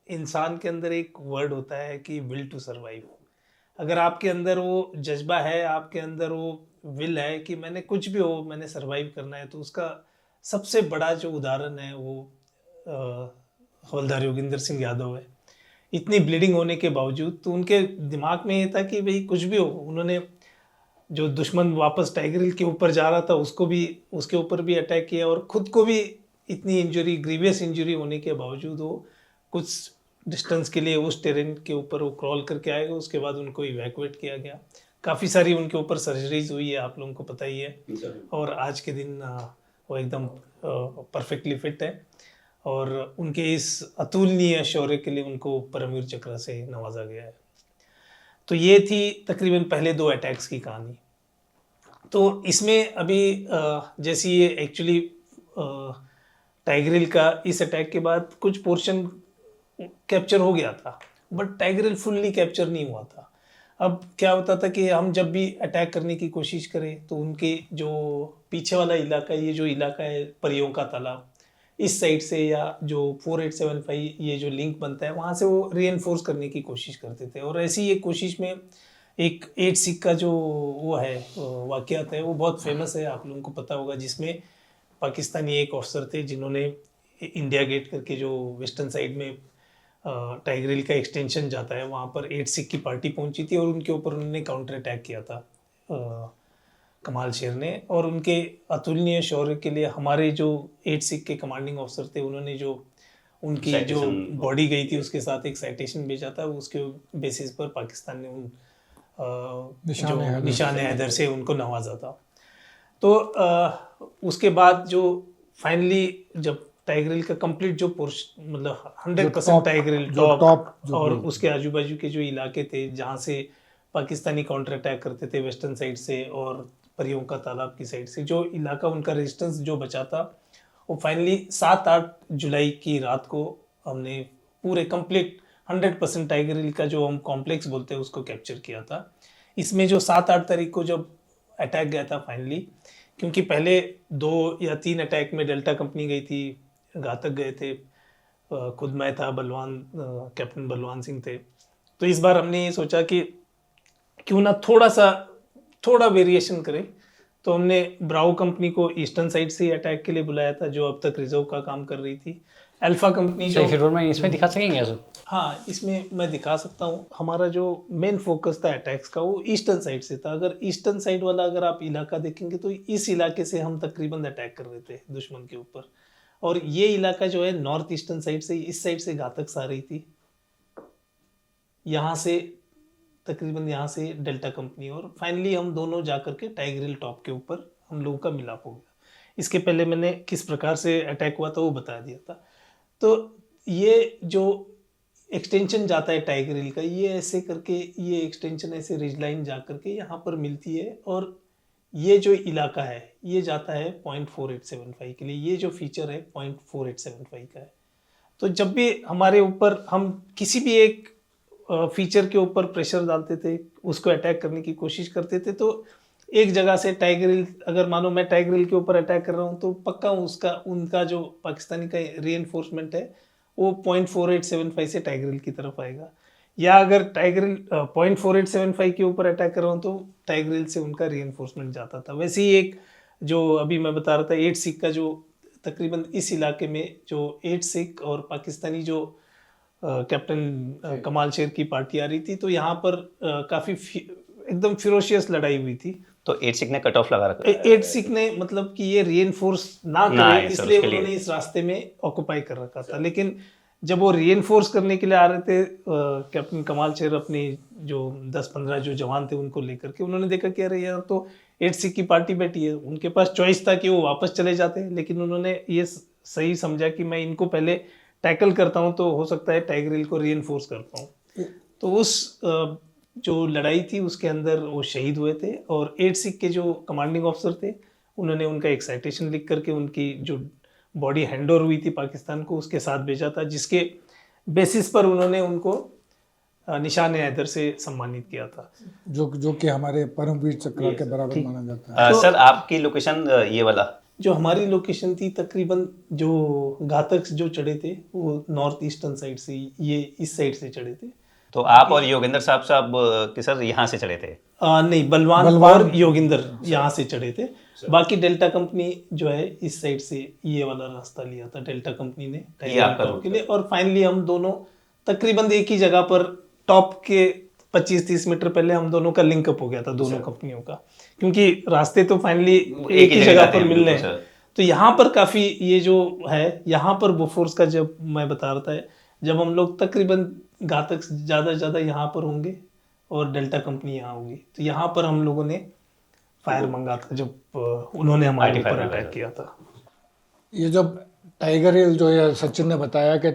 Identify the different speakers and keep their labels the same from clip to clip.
Speaker 1: इंसान के अंदर एक वर्ड होता है कि विल टू सर्वाइव। अगर आपके अंदर वो जज्बा है, आपके अंदर वो विल है कि मैंने कुछ भी हो मैंने सर्वाइव करना है, तो उसका सबसे बड़ा जो उदाहरण है वो हवलदार योगेंद्र सिंह यादव है। इतनी ब्लीडिंग होने के बावजूद तो उनके दिमाग में ये था कि भाई कुछ भी हो, उन्होंने जो दुश्मन वापस टाइगर हिल के ऊपर जा रहा था उसको भी, उसके ऊपर भी अटैक किया, और खुद को भी इतनी इंजरी, ग्रीवियस इंजरी होने के बावजूद वो कुछ डिस्टेंस के लिए उस टेरेन के ऊपर वो क्रॉल करके आएगा। उसके बाद उनको इवैक्यूएट किया गया। काफ़ी सारी उनके ऊपर सर्जरीज हुई है, आप लोगों को पता ही है। और आज के दिन वो एकदम परफेक्टली फिट है, और उनके इस अतुलनीय शौर्य के लिए उनको परमवीर चक्र से नवाजा गया है। तो ये थी तकरीबन पहले 2 अटैक्स की कहानी। तो इसमें अभी जैसे ये एक्चुअली टाइगर हिल का इस अटैक के बाद कुछ पोर्शन कैप्चर हो गया था, but tiger hill fully capture नहीं हुआ था। अब क्या होता था कि हम जब भी अटैक करने की कोशिश करें तो उनके जो पीछे वाला इलाका, ये जो इलाका है परियों का तालाब, इस साइड से या जो 4875 ये जो लिंक बनता है वहाँ से वो रीएनफोर्स करने की कोशिश करते थे। और ऐसी एक कोशिश में एक 8 सिख का जो वो है वाक़यात है वो बहुत फेमस है, आप लोगों को पता होगा, जिसमें पाकिस्तानी एक ऑफिसर थे जिन्होंने इंडिया गेट करके जो वेस्टर्न साइड में टाइगर हिल का एक्सटेंशन जाता है वहाँ पर 8 सिख की पार्टी पहुंची थी, और उनके ऊपर उन्होंने काउंटर अटैक किया था कमाल शेर ने। और उनके अतुलनीय शौर्य के लिए हमारे जो 8 सिख के कमांडिंग ऑफिसर थे उन्होंने जो उनकी जो बॉडी गई थी उसके साथ एक साइटेशन भेजा था, उसके बेसिस पर पाकिस्तान ने उन निशान हैदर से उनको नवाजा था। तो उसके बाद जो फाइनली जब टाइगर हिल का कंप्लीट जो पोर्शन, मतलब 100% टाइगर हिल टॉप और उसके आजू बाजू के जो इलाके थे जहाँ से पाकिस्तानी काउंटर अटैक करते थे वेस्टर्न साइड से और परियों का तालाब की साइड से, जो इलाका उनका रेजिस्टेंस जो बचा था, वो फाइनली 7-8 जुलाई की रात को हमने पूरे कंप्लीट 100% टाइगर हिल का जो हम कॉम्प्लेक्स बोलते हैं उसको कैप्चर किया था। इसमें जो 7-8 तारीख को जब अटैक गया था फाइनली, क्योंकि पहले 2 या 3 अटैक में डेल्टा कंपनी गई थी, घातक गए थे, खुद मैं था, बलवान कैप्टन बलवान सिंह थे। तो इस बार हमने ये सोचा कि क्यों ना थोड़ा वेरिएशन करें, तो हमने ब्रावो कंपनी को ईस्टर्न साइड से अटैक के लिए बुलाया था जो अब तक रिजर्व का काम कर रही थी। अल्फा कंपनी जो
Speaker 2: फिर मैं इसमें दिखा सकेंगे सर?
Speaker 1: हाँ, इसमें मैं दिखा सकता हूँ। हमारा जो मेन फोकस था अटैक्स का वो ईस्टर्न साइड से था। अगर ईस्टर्न साइड वाला अगर आप इलाका देखेंगे तो इस इलाके से हम तकरीबन अटैक कर रहे थे दुश्मन के ऊपर, और ये इलाका जो है नॉर्थ ईस्टर्न साइड से, इस साइड से घातक सा रही थी, यहाँ से तकरीबन यहाँ से डेल्टा कंपनी, और फाइनली हम दोनों जाकर के टाइगर हिल टॉप के ऊपर हम लोगों का मिलाप हो गया। इसके पहले मैंने किस प्रकार से अटैक हुआ था वो बता दिया था। तो ये जो एक्सटेंशन जाता है टाइगर हिल का, ये ऐसे करके ये एक्सटेंशन ऐसे रिज लाइन जा करके यहाँ पर मिलती है, और ये जो इलाका है ये जाता है 0.4875 के लिए। ये जो फीचर है 0.4875 का है। तो जब भी हमारे ऊपर हम किसी भी एक फीचर के ऊपर प्रेशर डालते थे, उसको अटैक करने की कोशिश करते थे, तो एक जगह से टाइगर हिल, अगर मानो मैं टाइगर हिल के ऊपर अटैक कर रहा हूँ तो पक्का उनका जो पाकिस्तानी का रीएनफोर्समेंट है वो 0.4875 से टाइगर हिल की तरफ आएगा। या अगर टाइगर हिल 0.4875 के ऊपर अटैक कर रहा हूँ तो टाइगर हिल से उनका रीएनफोर्समेंट जाता था। वैसे ही एक जो अभी मैं बता रहा था 8 सिख का, जो तकरीबन इस इलाके में जो 8 सिख और पाकिस्तानी जो कैप्टन कमाल शेर की पार्टी आ रही थी, तो यहाँ पर काफ़ी एकदम फिरोशियस लड़ाई हुई थी।
Speaker 3: तो 8 सिख ने कट ऑफ लगा रखा,
Speaker 1: 8 सिख ने मतलब कि ये रीएनफोर्स ना करे इसलिए उन्होंने इस रास्ते में ऑक्युपाई कर रखा था। लेकिन जब वो रीएनफोर्स करने के लिए आ रहे थे, कैप्टन कमाल शेर अपने जो 10-15 जो जवान थे उनको लेकर के, उन्होंने देखा कि अरे यार तो 8 सिख की पार्टी बैठी है, उनके पास चॉइस था कि वो वापस चले जाते, लेकिन उन्होंने ये सही समझा कि मैं इनको पहले टैकल करता हूँ तो हो सकता है टाइगर हिल को रीएनफोर्स कर पाऊँ। तो उस जो लड़ाई थी उसके अंदर वो शहीद हुए थे, और 8 सिख के जो कमांडिंग ऑफिसर थे उन्होंने उनका एक साइटेशन लिख करके उनकी जो बॉडी हैंडओवर हुई थी पाकिस्तान को उसके साथ भेजा था, जिसके बेसिस पर उन्होंने उनको निशान हैदर से सम्मानित किया था,
Speaker 4: जो कि हमारे परमवीर चक्र के बराबर माना जाता है।
Speaker 3: सर आपकी लोकेशन ये वाला
Speaker 1: जो हमारी लोकेशन थी तकरीबन जो घातक जो चढ़े थे वो नॉर्थ ईस्टर्न साइड से, ये इस साइड से चढ़े थे।
Speaker 3: तो आप और योगेंद्र साहब कि सर यहाँ से चढ़े थे?
Speaker 1: नहीं, बलवान और योगिंदर यहाँ से चढ़े थे। बाकी डेल्टा कंपनी जो है इस साइड से ये वाला रास्ता लिया था डेल्टा कंपनी ने
Speaker 3: ये आपका
Speaker 1: टॉप
Speaker 3: रूट
Speaker 1: के लिए। और फाइनली हम दोनों तकरीबन एक ही जगह पर टॉप के 25-30 मीटर पहले हम दोनों का लिंकअप हो गया था, दोनों कंपनियों का, क्योंकि रास्ते तो फाइनली एक ही जगह पर मिल रहे हैं। तो यहाँ पर काफ़ी ये जो है, यहाँ पर बोफोर्स का जब मैं बता रहा था, जब हम लोग तकरीबन घातक ज़्यादा से ज़्यादा यहाँ पर होंगे और डेल्टा कंपनी यहाँ होगी, तो यहाँ पर हम लोगों ने फायर मंगा था जब उन्होंने हमारे ऊपर अटैक किया था।
Speaker 2: ये जब टाइगर हिल जो है सचिन ने बताया कि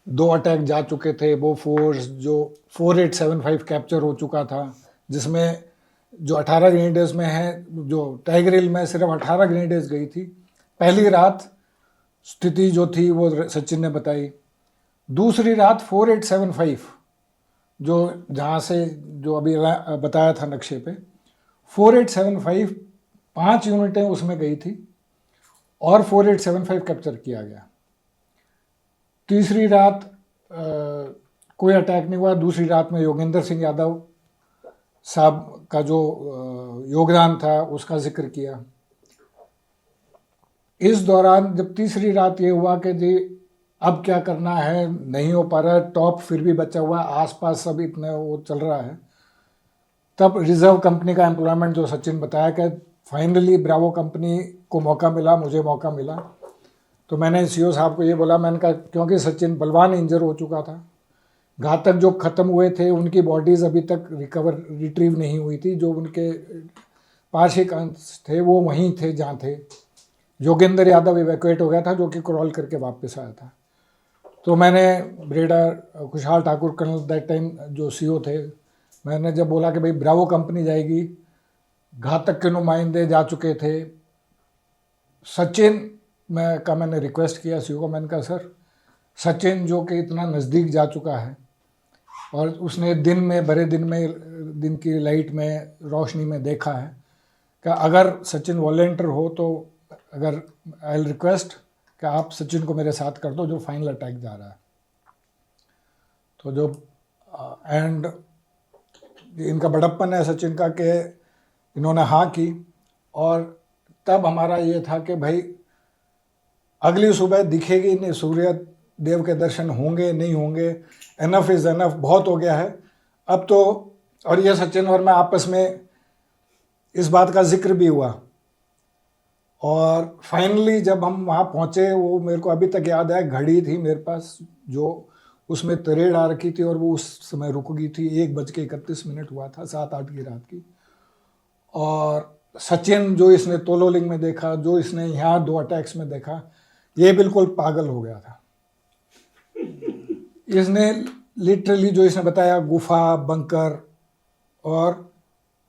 Speaker 2: 2 अटैक जा चुके थे, वो फोर्स जो 4875 कैप्चर हो चुका था, जिसमें जो 18 ग्रेनेड्स में है, जो टाइगर हिल में सिर्फ 18 ग्रेनेड्स गई थी। पहली रात स्थिति जो थी वो सचिन ने बताई। दूसरी रात 4875 जो जहाँ से जो अभी बताया था नक्शे पे, 4875 5 यूनिटें उसमें गई थी और 4875 कैप्चर किया गया। तीसरी रात कोई अटैक नहीं हुआ। दूसरी रात में योगेंद्र सिंह यादव साहब का जो योगदान था उसका जिक्र किया। इस दौरान जब तीसरी रात ये हुआ कि जी अब क्या करना है, नहीं हो पा रहा है, टॉप फिर भी बचा हुआ है, आसपास सब इतने वो चल रहा है, तब रिजर्व कंपनी का एम्प्लॉयमेंट जो सचिन बताया कि फाइनली ब्रावो कंपनी को मौका मिला, मुझे मौका मिला। तो मैंने सीओ साहब को ये बोला, मैंने कहा क्योंकि सचिन बलवान इंजर हो चुका था, घातक जो ख़त्म हुए थे उनकी बॉडीज़ अभी तक रिट्रीव नहीं हुई थी, जो उनके पार्श्विक अंश थे वो वहीं थे जहाँ थे। योगेंद्र यादव इवैक्यूएट हो गया था जो कि क्रॉल करके वापस आया था। तो मैंने ब्रिगेडियर खुशहाल ठाकुर कर्नल दैट टाइम जो सीओ थे, मैंने जब बोला कि भाई ब्रावो कंपनी जाएगी, घातक के नुमाइंदे जा चुके थे, सचिन मैंने रिक्वेस्ट किया सीओ को, मैंने कहा सर सचिन जो कि इतना नज़दीक जा चुका है और उसने दिन में भरे दिन में दिन की लाइट में रोशनी में देखा है कि अगर सचिन वॉलेंटियर हो तो अगर आई रिक्वेस्ट कि आप सचिन को मेरे साथ कर दो जो फाइनल अटैक जा रहा है। तो जो एंड इनका बड़प्पन है सचिन का कि इन्होंने हाँ की। और तब हमारा ये था कि भाई अगली सुबह दिखेगी नहीं, सूर्य देव के दर्शन होंगे नहीं होंगे, एनफ इज़ एनफ, बहुत हो गया है अब तो। और ये सचिन और मैं आपस में इस बात का जिक्र भी हुआ। और फाइनली जब हम वहाँ पहुँचे, वो मेरे को अभी तक याद है, घड़ी थी मेरे पास जो उसमें तरेड़ आ रखी थी और वो उस समय रुक गई थी। 1:31 हुआ था, 7-8 की रात की। और सचिन जो इसने तोलोलिंग में देखा, जो इसने यहाँ 2 अटैक्स में देखा, ये बिल्कुल पागल हो गया था। इसने लिटरली जो इसने बताया, गुफा, बंकर और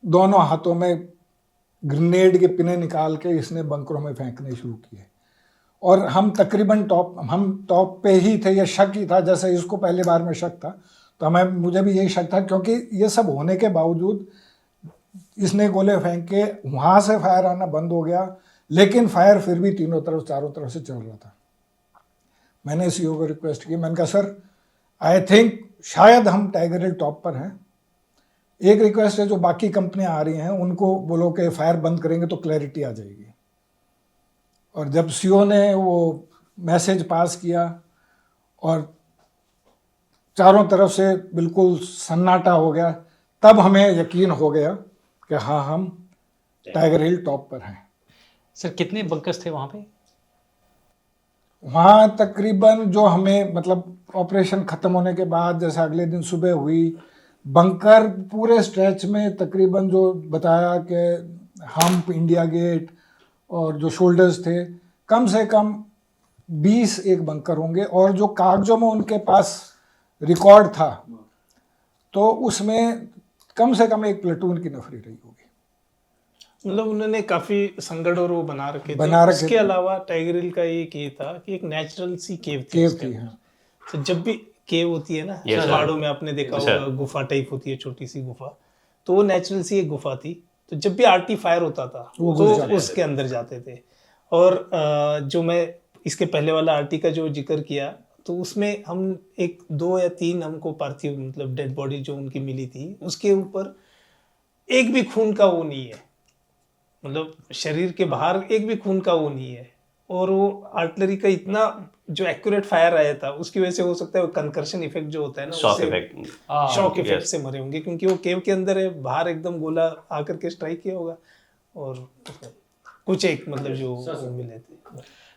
Speaker 2: दोनों हाथों में ग्रेनेड के पिने निकाल के इसने बंकरों में फेंकने शुरू किए। और हम तकरीबन टॉप पे ही थे, ये शक ही था, जैसे इसको पहले बार में शक था तो मुझे भी यही शक था, क्योंकि ये सब होने के बावजूद इसने गोले फेंक के वहाँ से फायर आना बंद हो गया, लेकिन फायर फिर भी तीनों तरफ चारों तरफ से चल रहा था। मैंने सीओ को रिक्वेस्ट की, मैंने कहा सर आई थिंक शायद हम टाइगर हिल टॉप पर हैं, एक रिक्वेस्ट है जो बाकी कंपनियां आ रही हैं उनको बोलो कि फायर बंद करेंगे तो क्लैरिटी आ जाएगी। और जब सीओ ने वो मैसेज पास किया और चारों तरफ से बिल्कुल सन्नाटा हो गया, तब हमें यकीन हो गया कि हाँ हम टाइगर हिल टॉप पर हैं।
Speaker 4: सर कितने बंकर्स थे वहाँ पे?
Speaker 2: वहाँ तकरीबन जो हमें मतलब ऑपरेशन ख़त्म होने के बाद जैसे अगले दिन सुबह हुई, बंकर पूरे स्ट्रेच में तकरीबन जो बताया कि हम्प, इंडिया गेट और जो शोल्डर्स थे, कम से कम 20 एक बंकर होंगे। और जो कागजों में उनके पास रिकॉर्ड था तो उसमें कम से कम एक प्लेटून की नफरी रही होगी।
Speaker 1: मतलब उन्होंने काफी संगड़ और वो बना रखे थे। उसके अलावा टाइगर हिल का एक ये था कि एक नेचुरल सी केव थी।
Speaker 2: हाँ।
Speaker 1: तो जब भी केव होती है ना पहाड़ों में, आपने देखा होगा गुफा टाइप होती है, छोटी सी गुफा, तो वो नेचुरल सी एक गुफा थी। तो जब भी आरटी फायर होता था तो उसके अंदर जाते थे। और जो मैं इसके पहले वाला आरटी का जो जिक्र किया, तो उसमें हम 1 2 या 3 हमको पार्थिव मतलब डेड बॉडी जो उनकी मिली थी, उसके ऊपर एक भी खून का वो नहीं है, मतलब शरीर के बाहर एक भी खून का वो नहीं है। और वो आर्टिलरी का इतना जो एक्यूरेट फायर आया था, उसकी वजह से हो सकता है वो कंकर्शन इफेक्ट जो होता है ना,
Speaker 3: shock effect.
Speaker 1: Shock effect
Speaker 3: yes.
Speaker 1: से मरे होंगे, क्योंकि वो केव के अंदर है, बाहर एकदम गोला आकर के स्ट्राइक किया होगा और कुछ एक मतलब जो वो मिले थे।